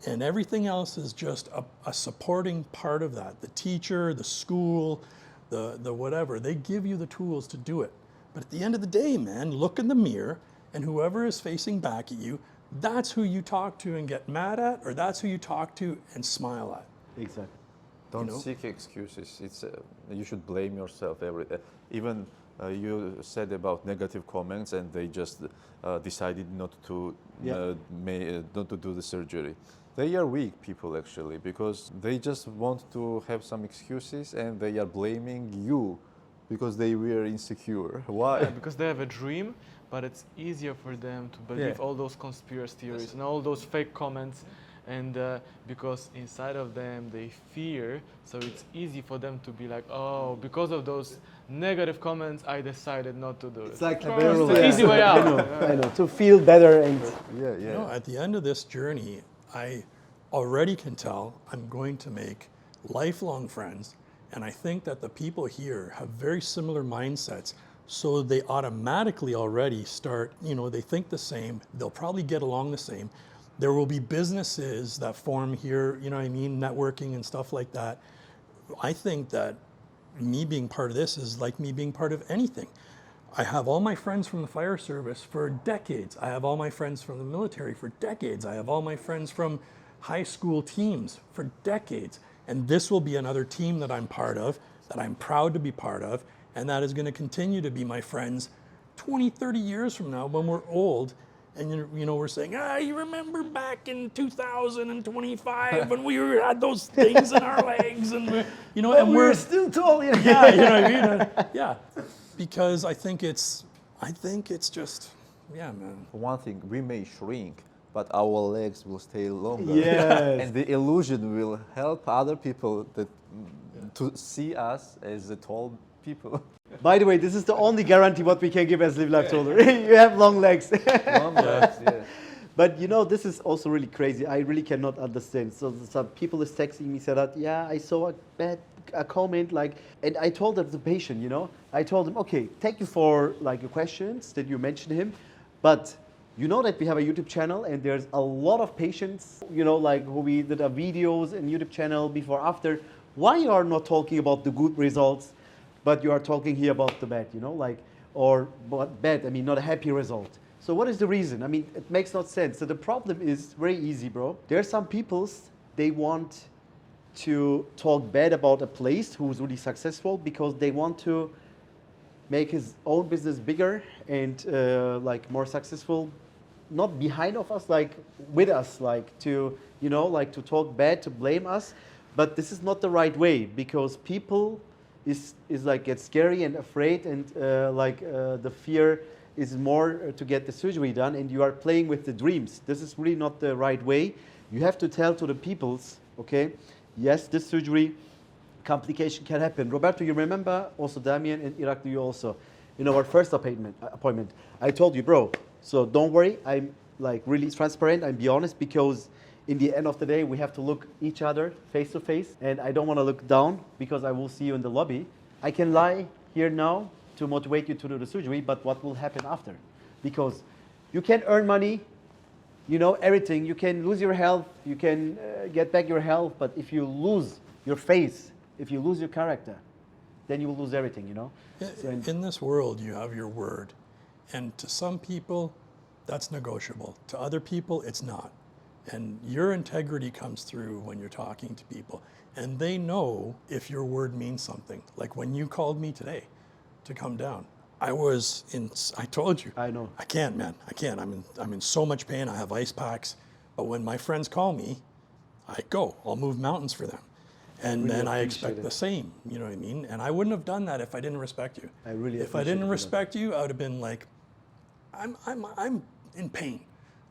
And everything else is just a supporting part of that. The teacher, the school, the whatever, they give you the tools to do it. But at the end of the day, man, look in the mirror and whoever is facing back at you, that's who you talk to and get mad at, or that's who you talk to and smile at. Exactly. Don't seek excuses. It's you should blame yourself even you said about negative comments and they just decided not to do the surgery. They are weak people actually because they just want to have some excuses and they are blaming you because they were insecure. Why? Yeah, because they have a dream, but it's easier for them to believe all those conspiracy theories and all those fake comments, and because inside of them they fear, so it's easy for them to be like, oh, because of those negative comments, I decided not to do it. It's like it's the easy way out. I know, to feel better and You know, at the end of this journey, I already can tell I'm going to make lifelong friends. And I think that the people here have very similar mindsets. So they automatically already start, you know, they think the same. They'll probably get along the same. There will be businesses that form here, you know what I mean, networking and stuff like that. I think that me being part of this is like me being part of anything. I have all my friends from the fire service for decades. I have all my friends from the military for decades. I have all my friends from high school teams for decades. And this will be another team that I'm part of, that I'm proud to be part of, and that is going to continue to be my friends 20, 30 years from now when we're old. And, you know, we're saying, you remember back in 2025 when we had those things in our legs and, you know, and we're still tall. Yeah, you know what I mean? Yeah, because I think it's just, yeah, man. For one thing, we may shrink, but our legs will stay longer. Yes. And the illusion will help other people to see us as the tall people. By the way, this is the only guarantee what we can give as Livelifetaller. You have long legs. Long legs, yeah. But you know, this is also really crazy. I really cannot understand. So some people is texting me, said that, yeah, I saw a comment like, and I told the patient, you know, I told him, okay, thank you for like your questions that you mentioned him, but you know that we have a YouTube channel and there's a lot of patients, you know, like who we did our videos and YouTube channel before, after. Why you are not talking about the good results, but you are talking here about the bad, you know, like, or bad, I mean, not a happy result. So what is the reason? I mean, it makes no sense. So the problem is very easy, bro. There are some peoples, they want to talk bad about a place who's really successful because they want to make his own business bigger and like more successful, not behind of us, like with us, like to, you know, like to talk bad, to blame us. But this is not the right way, because people is like get scary and afraid, and the fear is more to get the surgery done, and you are playing with the dreams. This is really not the right way. You have to tell to the peoples, okay, yes, this surgery complication can happen. Roberto, you remember also Damien and Irak, you also, in our first appointment, I told you, bro, so don't worry, I'm like really transparent, I'm be honest, because in the end of the day, we have to look each other face to face, and I don't want to look down because I will see you in the lobby. I can lie here now to motivate you to do the surgery, but what will happen after? Because you can earn money, you know, everything. You can lose your health, you can get back your health, but if you lose your face, if you lose your character, then you will lose everything, you know? In this world, you have your word. And to some people, that's negotiable. To other people, it's not. And your integrity comes through when you're talking to people. And they know if your word means something. Like when you called me today to come down, I told you. I know. I can't, man. I can't. I'm in so much pain. I have ice packs. But when my friends call me, I go. I'll move mountains for them. And Really then I appreciate expect it. the same, you know what I mean? And I wouldn't have done that if I didn't respect you. I really If I appreciate didn't it. respect you, I would have been like, I'm in pain.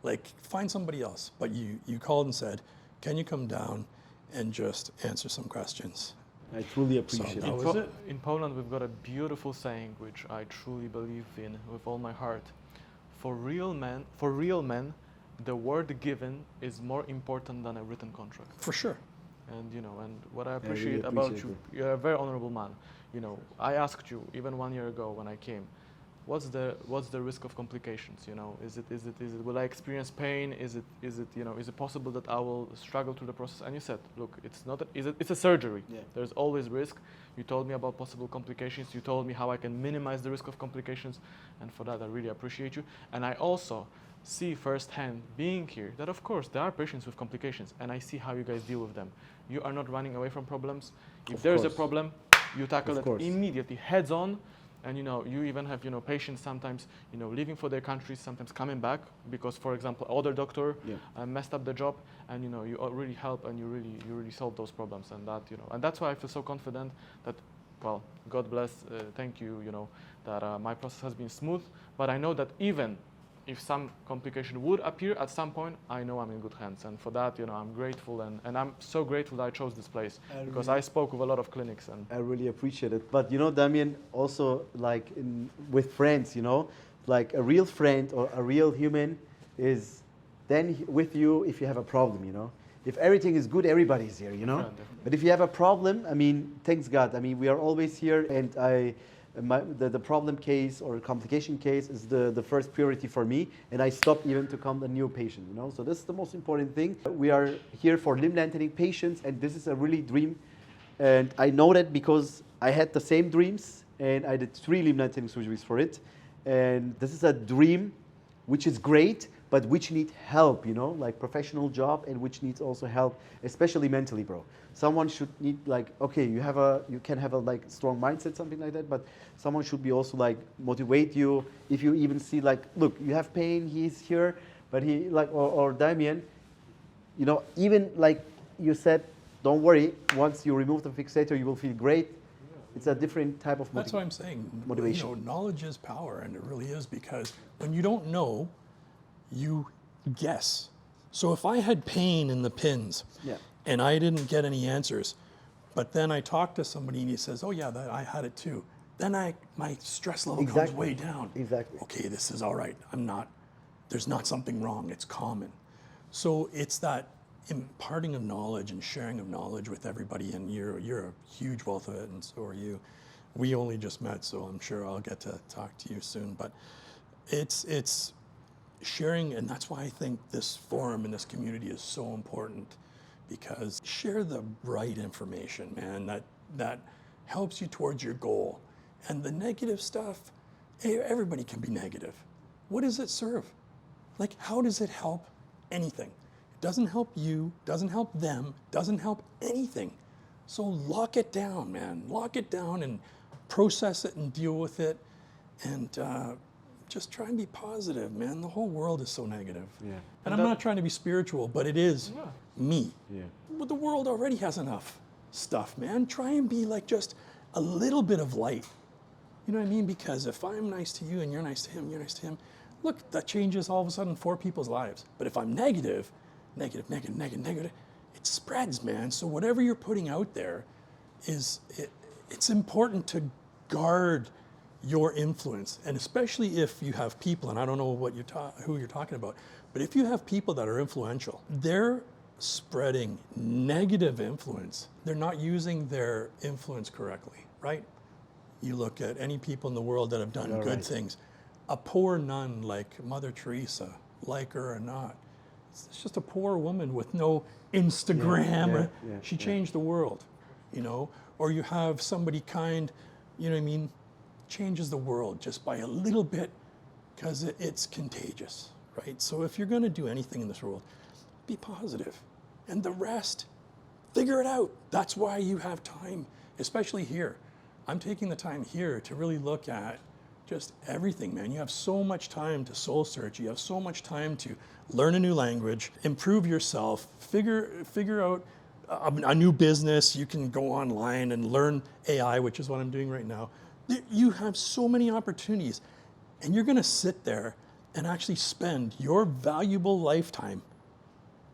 Like, find somebody else. But you called and said, can you come down and just answer some questions? I truly appreciate that it. was it. In Poland, we've got a beautiful saying, which I truly believe in with all my heart. For real men, the word given is more important than a written contract. For sure. And you know, and what I really appreciate about appreciate you, it. you're a very honorable man. You know, I asked you even 1 year ago when I came, what's the risk of complications? You know, is it will I experience pain? Is it possible that I will struggle through the process? And you said, look, it's a surgery. Yeah. There's always risk. You told me about possible complications. You told me how I can minimize the risk of complications, and for that I really appreciate you. And I also see firsthand, being here, that of course there are patients with complications, and I see how you guys deal with them. You are not running away from problems. If there's a problem, you tackle it immediately, heads on. And you know, you even have, you know, patients sometimes, you know, leaving for their countries, sometimes coming back because, for example, other doctor messed up the job, and you know, you really help and you really solve those problems, and that, you know, and that's why I feel so confident that, well, God bless, thank you, you know, that my process has been smooth. But I know that even if some complication would appear at some point, I know I'm in good hands, and for that, you know, I'm grateful, and I'm so grateful that I chose this place because I spoke with a lot of clinics, and I really appreciate it. But you know, Damien, also like with friends, you know, like a real friend or a real human is then with you if you have a problem, you know. If everything is good, everybody's here, you know. Definitely. But if you have a problem, I mean, thanks God. I mean, we are always here, and the problem case or complication case is the first priority for me, and I stop even to come a new patient, you know. So this is the most important thing. We are here for limb lengthening patients, and this is a really dream, and I know that because I had the same dreams, and I did 3 limb lengthening surgeries for it, and this is a dream which is great, but which need help, you know, like professional job, and which needs also help, especially mentally, bro. Someone should need like, okay, you can have a like strong mindset, something like that, but someone should be also like motivate you. If you even see like, look, you have pain, he's here, but he like, or Damien, you know, even like you said, don't worry, once you remove the fixator, you will feel great. It's a different type of motivation. That's what I'm saying. Motivation. You know, knowledge is power, and it really is, because when you don't know, you guess. So if I had pain in the pins, and I didn't get any answers, but then I talked to somebody and he says, oh yeah, I had it too. Then my stress level comes way down. Exactly. Okay, this is all right. I'm not there's not something wrong, it's common. So it's that imparting of knowledge and sharing of knowledge with everybody, and you're a huge wealth of it, and so are you. We only just met, so I'm sure I'll get to talk to you soon, but it's sharing, and that's why I think this forum and this community is so important, because share the right information, man, that helps you towards your goal. And the negative stuff, everybody can be negative. What does it serve? Like, how does it help anything? It doesn't help you, doesn't help them, doesn't help anything. So lock it down, man. Lock it down and process it and deal with it, and just try and be positive, man. The whole world is so negative. Yeah. And I'm not trying to be spiritual, but it is me. Yeah. Well, the world already has enough stuff, man. Try and be like just a little bit of light. You know what I mean? Because if I'm nice to you and you're nice to him, you're nice to him, look, that changes all of a sudden 4 people's lives. But if I'm negative, it spreads, man. So whatever you're putting out there it's important to guard your influence, and especially if you have people, and I don't know who you're talking about, but if you have people that are influential, they're spreading negative influence. They're not using their influence correctly, right? You look at any people in the world that have done good things. A poor nun like Mother Teresa, like her or not, it's just a poor woman with no Instagram. She changed the world, you know? Or you have somebody kind, you know what I mean, changes the world just by a little bit, because it's contagious, right? So if you're going to do anything in this world, be positive. And the rest, figure it out. That's why you have time, especially here. I'm taking the time here to really look at just everything, man. You have so much time to soul search. You have so much time to learn a new language, improve yourself, figure out a new business. You can go online and learn AI, which is what I'm doing right now. You have so many opportunities, and you're going to sit there and actually spend your valuable lifetime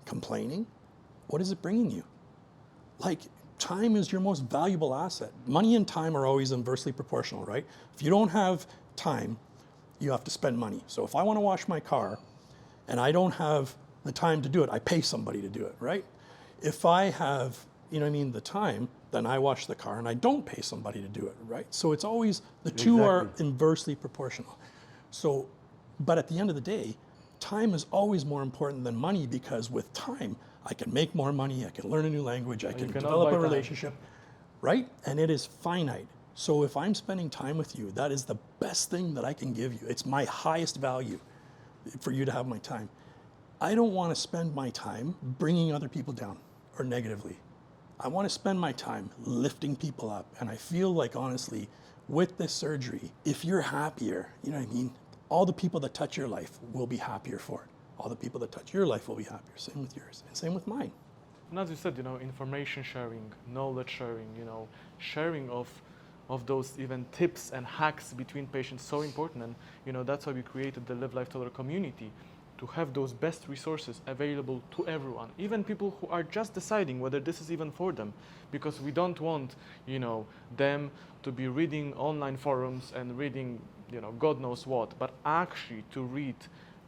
complaining. What is it bringing you? Like, time is your most valuable asset. Money and time are always inversely proportional, right? If you don't have time, you have to spend money. So if I want to wash my car and I don't have the time to do it, I pay somebody to do it, right? If I have, you know what I mean, the time, then I wash the car and I don't pay somebody to do it, right? So it's always, the two are inversely proportional. So, but at the end of the day, time is always more important than money, because with time, I can make more money, I can learn a new language, I can develop a relationship, right? And it is finite. So if I'm spending time with you, that is the best thing that I can give you. It's my highest value for you to have my time. I don't want to spend my time bringing other people down or negatively. I want to spend my time lifting people up. And I feel like, honestly, with this surgery, if you're happier, you know what I mean? All the people that touch your life will be happier for it. All the people that touch your life will be happier. Same with yours, and same with mine. And as you said, you know, information sharing, knowledge sharing, you know, sharing of those even tips and hacks between patients, so important. And you know, that's why we created the Livelifetaller community, to have those best resources available to everyone, even people who are just deciding whether this is even for them, because we don't want, you know, them to be reading online forums and reading, you know, God knows what, but actually to read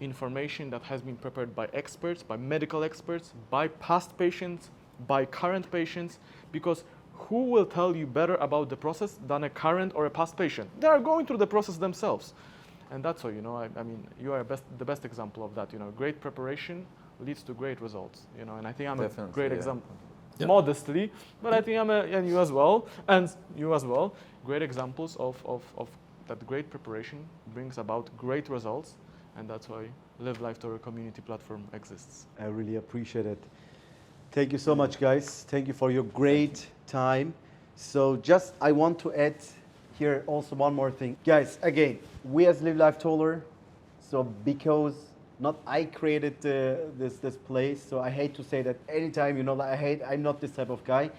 information that has been prepared by experts, by medical experts, by past patients, by current patients, because who will tell you better about the process than a current or a past patient? They are going through the process themselves. And that's why, you know, I mean, you are the best example of that. You know, great preparation leads to great results. You know, and I think I'm a great example. Yep. Modestly, but I think and you as well, great examples of that great preparation brings about great results, and that's why Livelifetaller community platform exists. I really appreciate it. Thank you so much, guys. Thank you for your great time. So just, I want to add here also one more thing. Guys, again, we as Livelifetaller, so because not I created this place, so I hate to say that anytime, you know, I'm not this type of guy.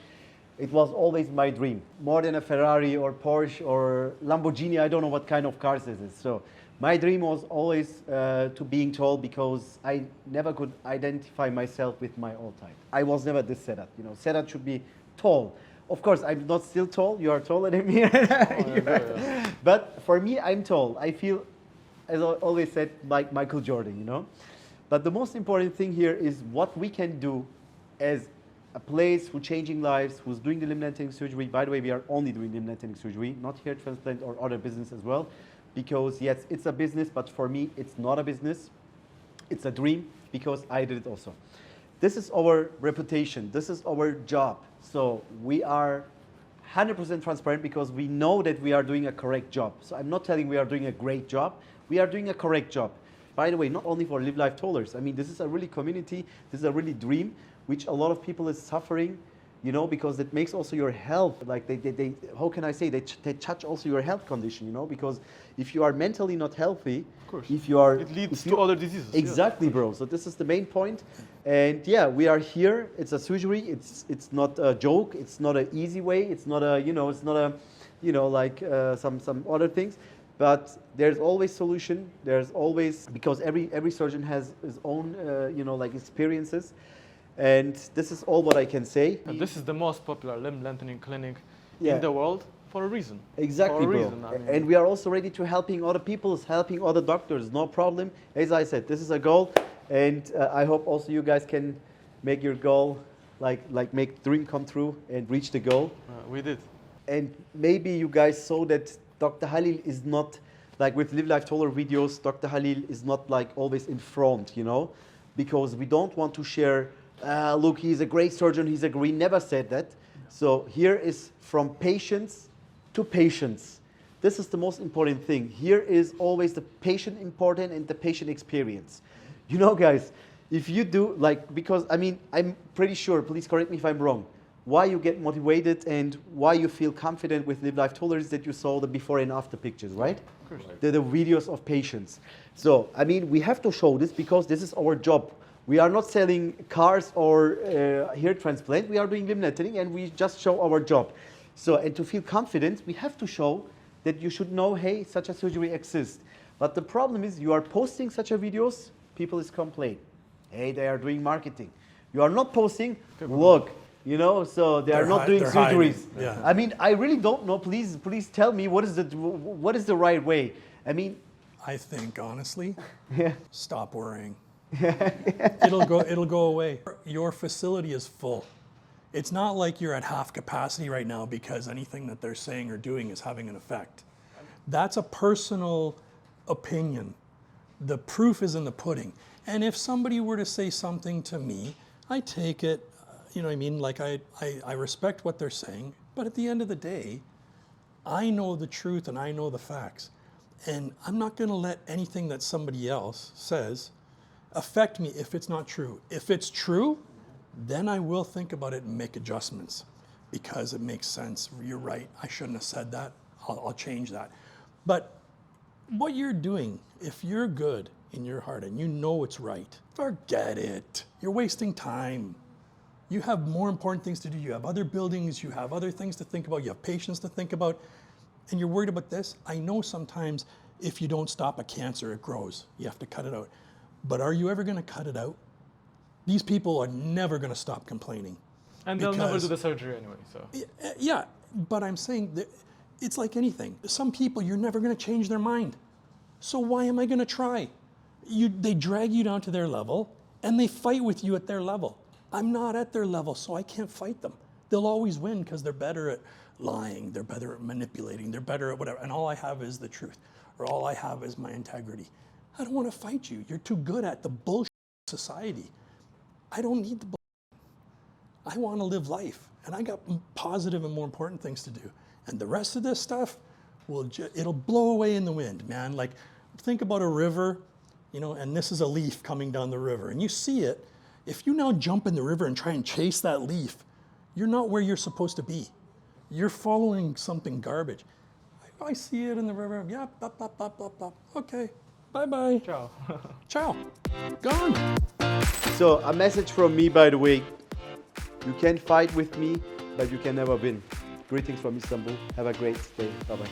It was always my dream. More than a Ferrari or Porsche or Lamborghini, I don't know what kind of cars this is. So my dream was always to being tall, because I never could identify myself with my old height. I was never this Sedat, you know, Sedat should be tall. Of course, I'm not still tall, you are taller than me. But for me, I'm tall. I feel as I always said, like Michael Jordan, you know. But the most important thing here is what we can do as a place who's changing lives, who's doing the limb lengthening surgery. By the way, we are only doing limb lengthening surgery, not hair transplant or other business as well. Because yes, it's a business, but for me, it's not a business. It's a dream because I did it also. This is our reputation. This is our job. So we are 100% transparent because we know that we are doing a correct job. So I'm not telling we are doing a great job. We are doing a correct job. By the way, not only for Livelifetallers. I mean, this is a really community. This is a really dream, which a lot of people is suffering, you know, because it makes also your health, like they how can I say, they touch also your health condition, you know, because if you are mentally not healthy, Of course. if you are... It leads to other diseases. Exactly, yes. bro. So this is the main point. And yeah, we are here. It's a surgery. It's not a joke. It's not an easy way. It's not a, you know, it's not a, you know, like some other things. But there's always solution. There's always, because every surgeon has his own, you know, like experiences. And this is all what I can say. And this is the most popular limb lengthening clinic Yeah. in the world for a reason. Exactly, for a bro. reason, I mean. And we are also ready to helping other people, helping other doctors. No problem. As I said, this is a goal. And I hope also you guys can make your goal, like make dream come true and reach the goal. We did. And maybe you guys saw that Dr. Halil is not, like with Livelifetaller videos, Dr. Halil is not like always in front, you know, because we don't want to share, look, he's a great surgeon, we never said that. So here is from patients to patients. This is the most important thing. Here is always the patient important and the patient experience. You know, guys, if you do, like, because, I mean, I'm pretty sure, please correct me if I'm wrong, why you get motivated and why you feel confident with Livelifetaller is that you saw the before and after pictures, right? Of course. The videos of patients. So, I mean, we have to show this because this is our job. We are not selling cars or hair transplant. We are doing limb lengthening and we just show our job. So, and to feel confident, we have to show that you should know, hey, such a surgery exists. But the problem is you are posting such a videos, people is complain. Hey, they are doing marketing. You are not posting, look, you know, so they are not doing surgeries. Yeah. I mean, I really don't know. Please tell me what is the right way? I mean, I think honestly, yeah. stop worrying. It'll go away. Your facility is full. It's not like you're at half capacity right now because anything that they're saying or doing is having an effect. That's a personal opinion. The proof is in the pudding. And if somebody were to say something to me, I take it, you know what I mean? Like I respect what they're saying, but at the end of the day, I know the truth and I know the facts. And I'm not gonna let anything that somebody else says affect me if it's not true. If it's true, then I will think about it and make adjustments because it makes sense. You're right, I shouldn't have said that. I'll change that. But what you're doing, if you're good in your heart and you know it's right, forget it. You're wasting time. You have more important things to do. You have other buildings, you have other things to think about, you have patients to think about, and you're worried about this. I know sometimes if you don't stop a cancer, it grows. You have to cut it out. But are you ever gonna cut it out? These people are never gonna stop complaining. And they'll never do the surgery anyway, so. Yeah, but I'm saying that it's like anything. Some people, you're never gonna change their mind. So why am I gonna try? They drag you down to their level and they fight with you at their level. I'm not at their level, so I can't fight them. They'll always win because they're better at lying, they're better at manipulating, they're better at whatever, and all I have is the truth, or all I have is my integrity. I don't want to fight you. You're too good at the bullshit society. I don't need the bullshit. I want to live life, and I got positive and more important things to do. And the rest of this stuff, it'll blow away in the wind, man. Like, think about a river, you know, and this is a leaf coming down the river, and you see it. If you now jump in the river and try and chase that leaf, you're not where you're supposed to be. You're following something garbage. I see it in the river. Yeah, bop, bop, bop, bop, bop. Okay, bye-bye. Ciao. Ciao. Gone. So a message from me, by the way. You can fight with me, but you can never win. Greetings from Istanbul. Have a great day. Bye-bye.